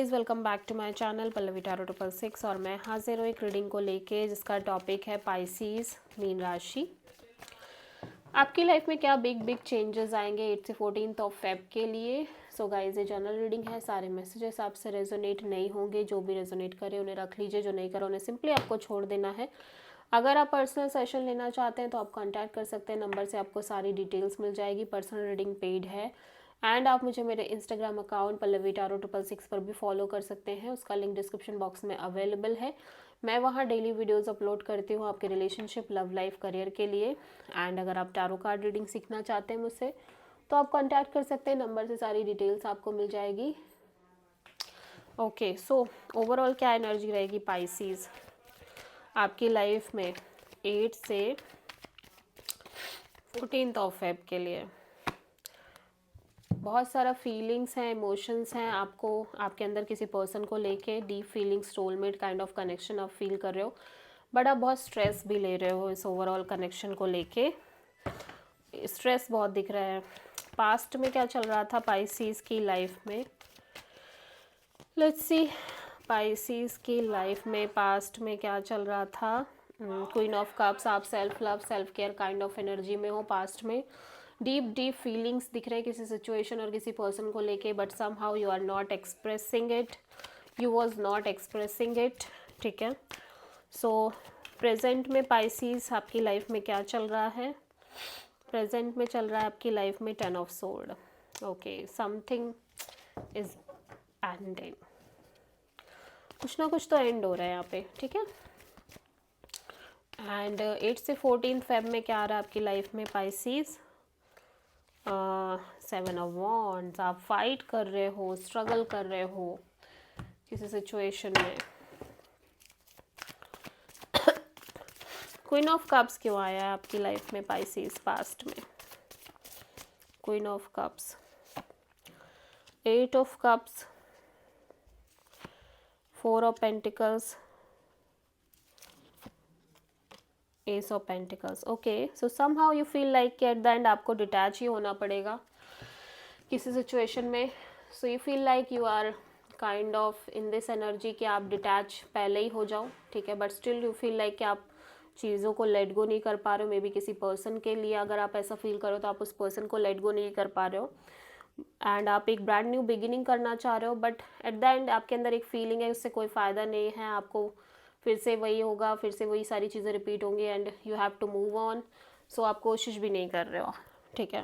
Please welcome back to my channel Pallavi tarot 666 और मैं हाजिर हूँ एक रीडिंग को लेके जिसका टॉपिक है पाइसीज मीन राशि। आपकी लाइफ में क्या बिग चेंजेस आएंगे 8 से 14 ऑफ फेब के लिए। सो गाइस ये जनरल रीडिंग है, सारे मैसेजेस आपसे रेजोनेट नहीं होंगे, जो भी रेजोनेट करे उन्हें रख लीजिए, जो नहीं करे उन्हें सिंपली आपको छोड़ देना है। अगर आप पर्सनल सेशन लेना चाहते हैं तो आप कांटेक्ट कर सकते हैं, नंबर से आपको सारी डिटेल्स मिल जाएगी। पर्सनल रीडिंग पेड है एंड आप मुझे मेरे इंस्टाग्राम अकाउंट पल्लवी टैरो 666 पर भी फॉलो कर सकते हैं, उसका लिंक डिस्क्रिप्शन बॉक्स में अवेलेबल है। मैं वहाँ डेली वीडियोस अपलोड करती हूँ आपके रिलेशनशिप, लव लाइफ, करियर के लिए। एंड अगर आप टैरो कार्ड रीडिंग सीखना चाहते हैं मुझसे तो आप कांटेक्ट कर सकते हैं, नंबर से सारी डिटेल्स आपको मिल जाएगी। ओके, सो ओवरऑल क्या एनर्जी रहेगी पाइसीज आपकी लाइफ में 8 से 14 ऑफ फेब के लिए। बहुत सारा फीलिंग्स हैं, इमोशंस हैं, आपको आपके अंदर किसी पर्सन को लेके deep feelings, soulmate kind of connection आप फील कर रहे हो, बट आप बहुत स्ट्रेस भी ले रहे हो इस ओवरऑल कनेक्शन को लेके। स्ट्रेस बहुत दिख रहा है। पास्ट में क्या चल रहा था पाइसीज की लाइफ में, लेट्स सी पाइसीज की लाइफ में पास्ट में क्या चल रहा था। क्वीन ऑफ कप्स, आप self love, self care kind of energy में हो। पास्ट में डीप फीलिंग्स दिख रहे हैं किसी सिचुएशन और किसी पर्सन को लेके, but somehow you are not expressing it, you was not expressing it. ठीक है, सो प्रेजेंट में पाइसीज आपकी लाइफ में क्या चल रहा है। प्रेजेंट में चल रहा है आपकी लाइफ में 10 of sword. Okay, something is ending, कुछ ना कुछ तो एंड हो रहा है यहाँ पे। ठीक है, एंड 8 से 14 फेब में क्या आ रहा है आपकी लाइफ में पाइसीज। 7 ऑफ वॉन्ड्स, आप फाइट कर रहे हो, स्ट्रगल कर रहे हो किसी सिचुएशन में। क्वीन ऑफ कप्स क्यों आया है आपकी लाइफ में पाइसीज पास्ट में। Queen of cups, 8 of cups, 4 of pentacles, ace of pentacles. Okay, so somehow you feel like कि एट द एंड आपको डिटैच ही होना पड़ेगा किसी सिचुएशन में। So you feel like you are kind of in this energy कि आप detach पहले ही हो जाओ। ठीक है, but still you feel like कि आप चीज़ों को लेट गो नहीं कर पा रहे हो। मे बी किसी पर्सन के लिए अगर आप ऐसा फील करो तो आप उस पर्सन को लेट गो नहीं कर पा रहे हो एंड आप एक ब्रांड न्यू बिगिनिंग करना चाह रहे हो, बट एट द एंड आपके अंदर एक फीलिंग है उससे कोई फ़ायदा नहीं है, आपको फिर से वही होगा, फिर से वही सारी चीज़ें रिपीट होंगी and you have to move on. So आप कोशिश भी नहीं कर रहे हो। ठीक है,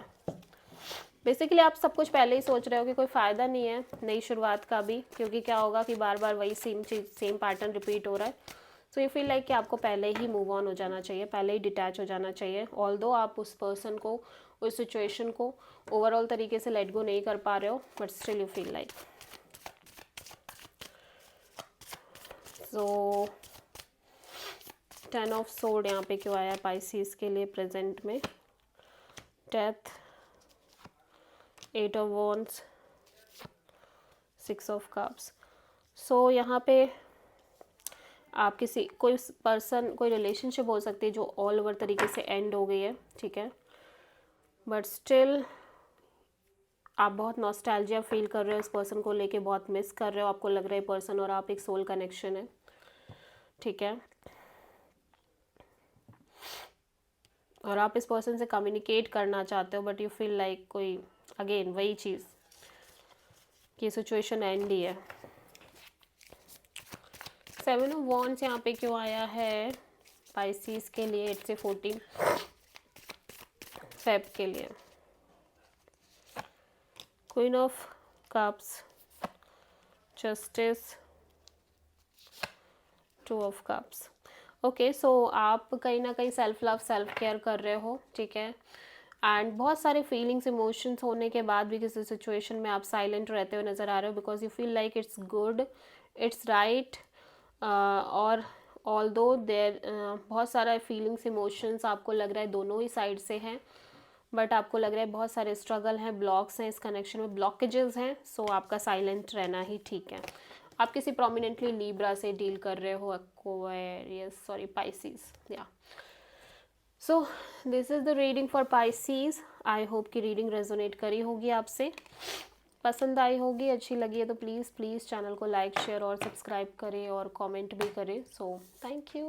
बेसिकली आप सब कुछ पहले ही सोच रहे हो कि कोई फ़ायदा नहीं है नई शुरुआत का भी, क्योंकि क्या होगा कि बार बार वही सेम चीज़, सेम पैटर्न रिपीट हो रहा है। सो यू फील लाइक कि आपको पहले ही मूव ऑन हो जाना चाहिए, पहले ही डिटैच हो जाना चाहिए। ऑल्दो आप उस पर्सन को, उस सिचुएशन को ओवरऑल तरीके से लेट गो नहीं कर पा रहे हो, but still you feel like. So 10 of sword यहाँ पे क्यों आया पाइसीज के लिए प्रेजेंट में। Death, 8 of wands, 6 of cups. So यहाँ पे आप किसी, कोई पर्सन, कोई रिलेशनशिप हो सकती है जो ऑल ओवर तरीके से एंड हो गई है। ठीक है, बट स्टिल आप बहुत नॉस्टैल्जिया फील कर रहे हो इस पर्सन को लेके, बहुत मिस कर रहे हो, आपको लग रहा है पर्सन और आप एक सोल कनेक्शन है। ठीक है, और आप इस पर्सन से कम्युनिकेट करना चाहते हो, बट यू फील लाइक कोई अगेन वही चीज़ कि सिचुएशन एंड ही है। 7 ऑफ वॉन्ड्स यहाँ पे क्यों आया है पाइसीज के लिए 8 से 14 फेब के लिए। Queen of cups, justice, 2 of cups. Okay, so आप कहीं ना कहीं सेल्फ लव, सेल्फ केयर कर रहे हो। ठीक है, एंड बहुत सारे फीलिंग्स, इमोशंस होने के बाद भी किसी सिचुएशन में आप साइलेंट रहते हुए नज़र आ रहे हो, because you feel like it's good, it's right. और ऑल्दो देयर बहुत सारा फीलिंग्स, इमोशंस आपको लग रहा है दोनों ही साइड से हैं, बट आपको लग रहा है बहुत सारे स्ट्रगल हैं, ब्लॉक्स हैं इस कनेक्शन में, ब्लॉकेजेस हैं। सो आपका साइलेंट रहना ही ठीक है। आप किसी प्रोमिनेंटली लीब्रा से डील कर रहे हो, एक्वेरियस, सॉरी पाइसीज, या। So this is the reading for Pisces. I hope कि रीडिंग रेजोनेट करी होगी आपसे। पसंद आई होगी, अच्छी लगी है तो प्लीज़ प्लीज़ चैनल को लाइक शेयर और सब्सक्राइब करें और कमेंट भी करें। So thank you.